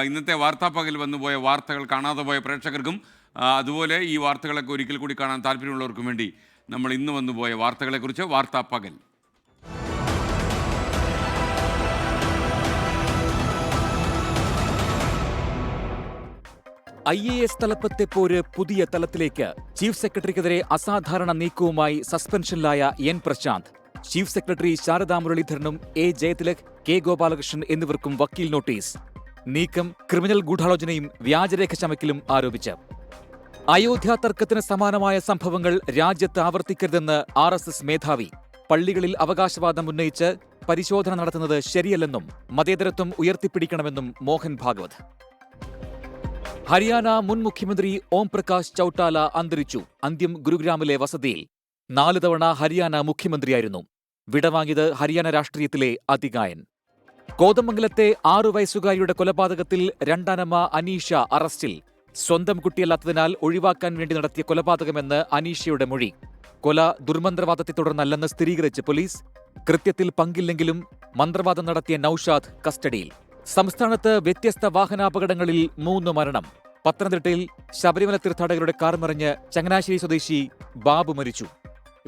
ഇന്നത്തെ വാർത്താപ്പകൽ വന്നുപോയ വാർത്തകൾ കാണാതെ പോയ പ്രേക്ഷകർക്കും അതുപോലെ ഈ വാർത്തകളൊക്കെ ഒരിക്കൽ കൂടി കാണാൻ താല്പര്യമുള്ളവർക്കും വേണ്ടി നമ്മൾ ഇന്ന് വന്നുപോയ വാർത്തകളെക്കുറിച്ച് വാർത്താപ്പകൽ. IAS തലപ്പത്തെ പോര് പുതിയ തലത്തിലേക്ക്. ചീഫ് സെക്രട്ടറിക്കെതിരെ അസാധാരണ നീക്കവുമായി സസ്പെൻഷനിലായ N Prashanth. Chief secretary Sharada മുരളീധരനും എ ജയതിലക്, കെ ഗോപാലകൃഷ്ണൻ എന്നിവർക്കും വക്കീൽ നോട്ടീസ്. നീക്കം ക്രിമിനൽ ഗൂഢാലോചനയും വ്യാജരേഖ ചമക്കലും ആരോപിച്ച്. അയോധ്യ തർക്കത്തിന് സമാനമായ സംഭവങ്ങൾ രാജ്യത്ത് ആവർത്തിക്കരുതെന്ന് RSS മേധാവി. പള്ളികളിൽ അവകാശവാദം ഉന്നയിച്ച് പരിശോധന നടത്തുന്നത് ശരിയല്ലെന്നും മതേതരത്വം ഉയർത്തിപ്പിടിക്കണമെന്നും മോഹൻ ഭാഗവത്. ഹരിയാന മുൻ മുഖ്യമന്ത്രി ഓം പ്രകാശ് ചൌട്ടാല അന്തരിച്ചു. അന്ത്യം ഗുരുഗ്രാമിലെ വസതിയിൽ. 4 തവണ ഹരിയാന മുഖ്യമന്ത്രിയായിരുന്നു. വിടവാങ്ങിയത് ഹരിയാന രാഷ്ട്രീയത്തിലെ അതികായൻ. കോതമംഗലത്തെ 6 വയസ്സുകാരിയുടെ കൊലപാതകത്തിൽ രണ്ടാനമ്മ അനീഷ അറസ്റ്റിൽ. സ്വന്തം കുട്ടിയല്ലാത്തതിനാൽ ഒഴിവാക്കാൻ വേണ്ടി നടത്തിയ കൊലപാതകമെന്ന് അനീഷയുടെ മൊഴി. കൊല ദുർമന്ത്രവാദത്തെ തുടർന്നല്ലെന്ന് സ്ഥിരീകരിച്ച് പോലീസ്. കൃത്യത്തിൽ പങ്കില്ലെങ്കിലും മന്ത്രവാദം നടത്തിയ നൌഷാദ് കസ്റ്റഡിയിൽ. സംസ്ഥാനത്ത് വ്യത്യസ്ത വാഹനാപകടങ്ങളിൽ 3 മരണം. പത്തനംതിട്ടയിൽ ശബരിമല തീർത്ഥാടകരുടെ കാർ മറിഞ്ഞ് ചങ്ങനാശ്ശേരി സ്വദേശി ബാബു മരിച്ചു.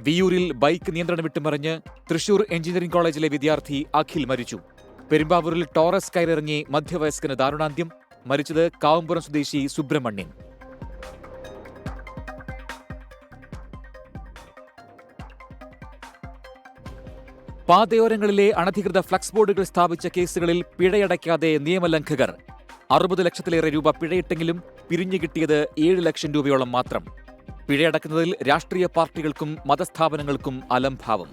വിയൂരിൽ ബൈക്ക് നിയന്ത്രണം വിട്ടുമറിഞ്ഞ് തൃശൂർ എഞ്ചിനീയറിംഗ് കോളേജിലെ വിദ്യാർത്ഥി അഖിൽ മരിച്ചു. പെരുമ്പാവൂരിൽ ടോറസ് കയറിറങ്ങി മധ്യവയസ്കന് ദാരുണാന്ത്യം. മരിച്ചത് കാവുംപുറം സ്വദേശി സുബ്രഹ്മണ്യൻ. പാതയോരങ്ങളിലെ അനധികൃത ഫ്ലക്സ് ബോർഡുകൾ സ്ഥാപിച്ച കേസുകളിൽ പിഴയടയ്ക്കാതെ നിയമലംഘകർ. 60 ലക്ഷത്തിലേറെ രൂപ പിഴയിട്ടെങ്കിലും പിരിഞ്ഞു കിട്ടിയത് 7 ലക്ഷം രൂപയോളം മാത്രം. പിഴയടക്കുന്നതിൽ രാഷ്ട്രീയ പാർട്ടികൾക്കും മതസ്ഥാപനങ്ങൾക്കും അലംഭാവം.